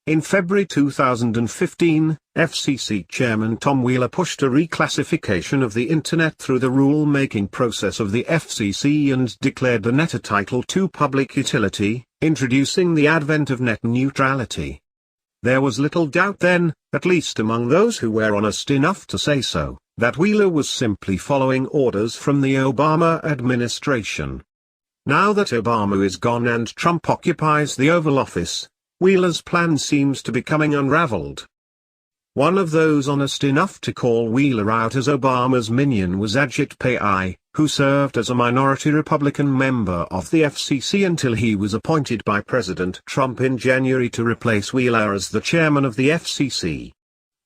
In February 2015, FCC Chairman Tom Wheeler pushed a reclassification of the Internet through the rule-making process of the FCC and declared the net a Title II public utility, introducing the advent of net neutrality. There was little doubt then, at least among those who were honest enough to say so, that Wheeler was simply following orders from the Obama administration. Now that Obama is gone and Trump occupies the Oval Office, Wheeler's plan seems to be coming unraveled. One of those honest enough to call Wheeler out as Obama's minion was Ajit Pai, who served as a minority Republican member of the FCC until he was appointed by President Trump in January to replace Wheeler as the chairman of the FCC.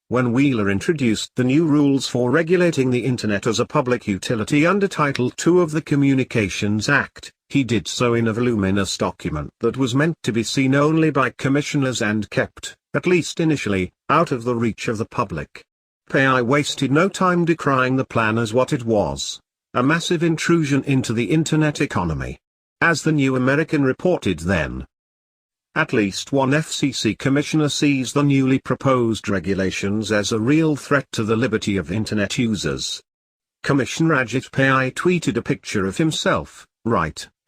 When Wheeler introduced the new rules for regulating the Internet as a public utility under Title II of the Communications Act, he did so in a voluminous document that was meant to be seen only by commissioners and kept, at least initially, out of the reach of the public. Pai wasted no time decrying the plan as what it was: a massive intrusion into the Internet economy. As the New American reported then, at least one FCC commissioner sees the newly proposed regulations as a real threat to the liberty of Internet users. Commissioner Ajit Pai tweeted a picture of himself,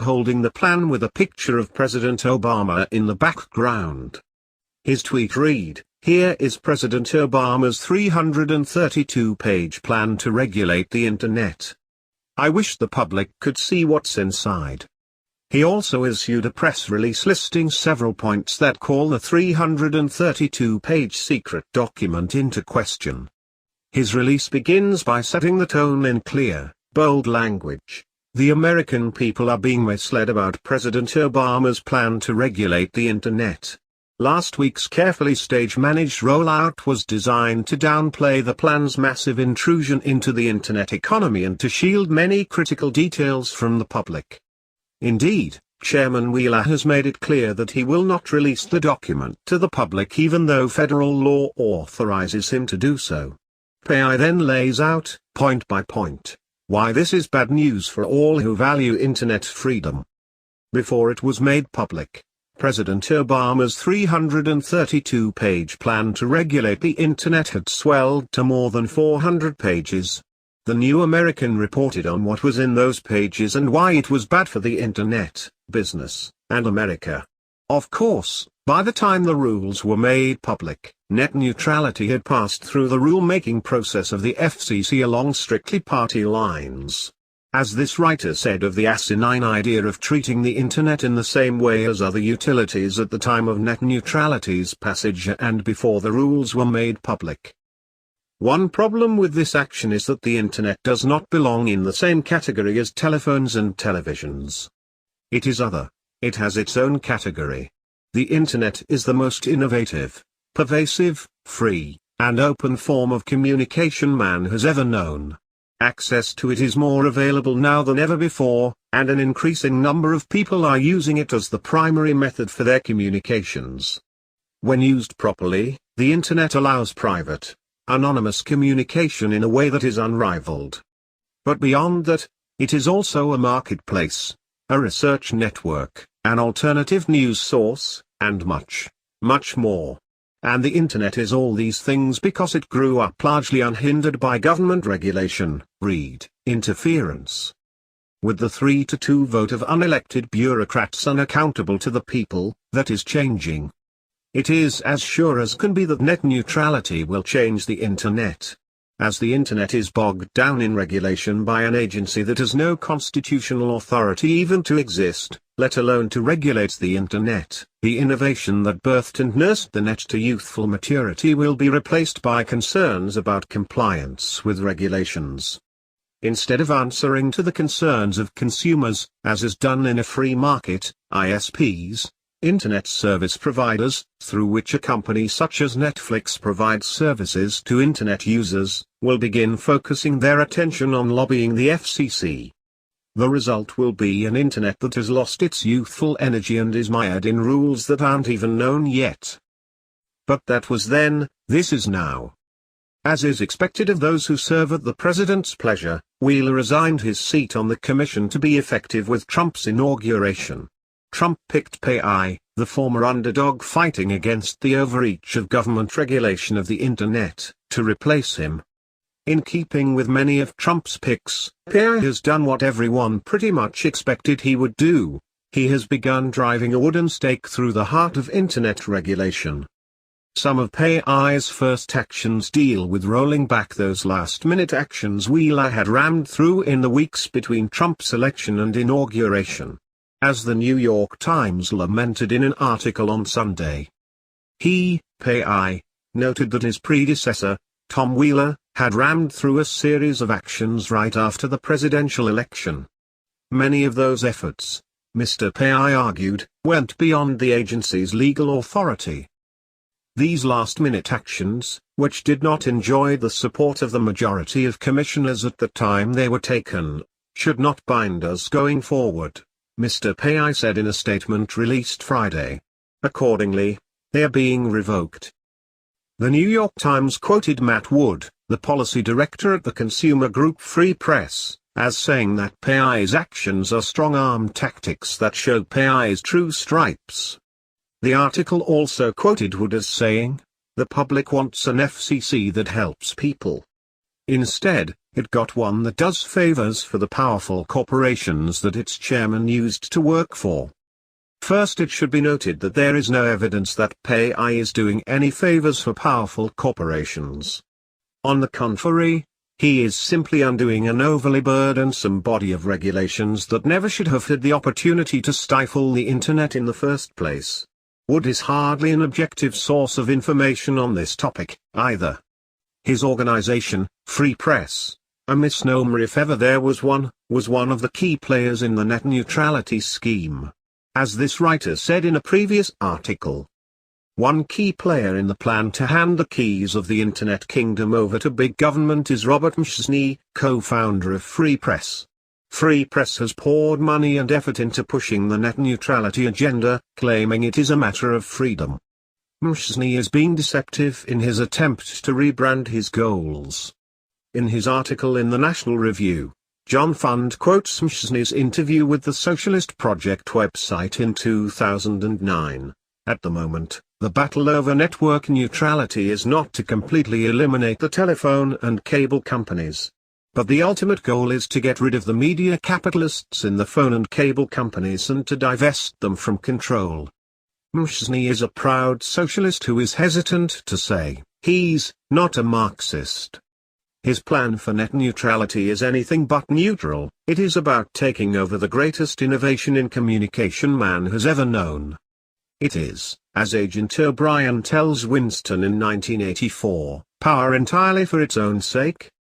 holding the plan with a picture of President Obama in the background. His tweet read, "Here is President Obama's 332-page plan to regulate the Internet. I wish the public could see what's inside." He also issued a press release listing several points that call the 332-page secret document into question. His release begins by setting the tone in clear, bold language. The American people are being misled about President Obama's plan to regulate the Internet. Last week's carefully stage-managed rollout was designed to downplay the plan's massive intrusion into the Internet economy and to shield many critical details from the public. Indeed, Chairman Wheeler has made it clear that he will not release the document to the public even though federal law authorizes him to do so. Pai then lays out, point by point, why this is bad news for all who value Internet freedom. Before it was made public, President Obama's 332-page plan to regulate the Internet had swelled to more than 400 pages. The New American reported on what was in those pages and why it was bad for the Internet, business, and America. Of course, by the time the rules were made public, net neutrality had passed through the rulemaking process of the FCC along strictly party lines. As this writer said of the asinine idea of treating the Internet in the same way as other utilities at the time of net neutrality's passage and before the rules were made public. One problem with this action is that the Internet does not belong in the same category as telephones and televisions. It is other. It has its own category. The Internet is the most innovative, pervasive, free, and open form of communication man has ever known. Access to it is more available now than ever before, and an increasing number of people are using it as the primary method for their communications. When used properly, the Internet allows private, anonymous communication in a way that is unrivaled. But beyond that, it is also a marketplace, a research network, an alternative news source, and much, much more. And the Internet is all these things because it grew up largely unhindered by government regulation, interference. With the 3-2 vote of unelected bureaucrats unaccountable to the people, that is changing. It is as sure as can be that net neutrality will change the Internet. As the Internet is bogged down in regulation by an agency that has no constitutional authority even to exist, let alone to regulate the Internet, the innovation that birthed and nursed the net to youthful maturity will be replaced by concerns about compliance with regulations. Instead of answering to the concerns of consumers, as is done in a free market, ISPs, Internet service providers, through which a company such as Netflix provides services to Internet users, will begin focusing their attention on lobbying the FCC. The result will be an Internet that has lost its youthful energy and is mired in rules that aren't even known yet. But that was then, this is now. As is expected of those who serve at the president's pleasure, Wheeler resigned his seat on the commission to be effective with Trump's inauguration. Trump picked PAI, the former underdog fighting against the overreach of government regulation of the internet, to replace him. In keeping with many of Trump's picks, PAI has done what everyone pretty much expected he would do. He has begun driving a wooden stake through the heart of internet regulation. Some of PAI's first actions deal with rolling back those last-minute actions Wheeler had rammed through in the weeks between Trump's election and inauguration. As the New York Times lamented in an article on Sunday, PAI, noted that his predecessor, Tom Wheeler, had rammed through a series of actions right after the presidential election. Many of those efforts, Mr. PAI argued, went beyond the agency's legal authority. These last-minute actions, which did not enjoy the support of the majority of commissioners at the time they were taken, should not bind us going forward, Mr. PAI said in a statement released Friday. Accordingly, they are being revoked. The New York Times quoted Matt Wood, the policy director at the consumer group Free Press, as saying that PAI's actions are strong-arm tactics that show PAI's true stripes. The article also quoted Wood as saying, "The public wants an FCC that helps people. Instead, it got one that does favors for the powerful corporations that its chairman used to work for." First, it should be noted that there is no evidence that PAI is doing any favors for powerful corporations. On the contrary, he is simply undoing an overly burdensome body of regulations that never should have had the opportunity to stifle the internet in the first place. Wood is hardly an objective source of information on this topic, either. His organization, Free Press, a misnomer if ever there was one of the key players in the net neutrality scheme. As this writer said in a previous article, one key player in the plan to hand the keys of the Internet kingdom over to big government is Robert Mchesney, co-founder of Free Press. Free Press has poured money and effort into pushing the net neutrality agenda, claiming it is a matter of freedom. Mchesney is being deceptive in his attempt to rebrand his goals. In his article in the National Review, John Fund quotes Mchesney's interview with the Socialist Project website in 2009. At the moment, the battle over network neutrality is not to completely eliminate the telephone and cable companies. But the ultimate goal is to get rid of the media capitalists in the phone and cable companies and to divest them from control. Mchesney is a proud socialist who is hesitant to say he's not a Marxist. His plan for net neutrality is anything but neutral. It is about taking over the greatest innovation in communication man has ever known. It is, as Agent O'Brien tells Winston in 1984, power entirely for its own sake.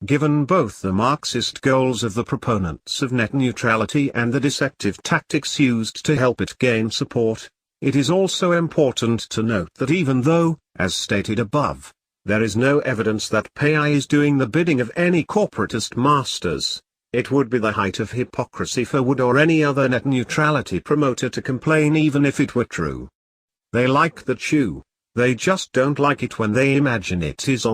Given both the Marxist goals of the proponents of net neutrality and the deceptive tactics used to help it gain support, it is also important to note that even though, as stated above, there is no evidence that PAI is doing the bidding of any corporatist masters, it would be the height of hypocrisy for Wood or any other net neutrality promoter to complain even if it were true. They like the chew, they just don't like it when they imagine it is on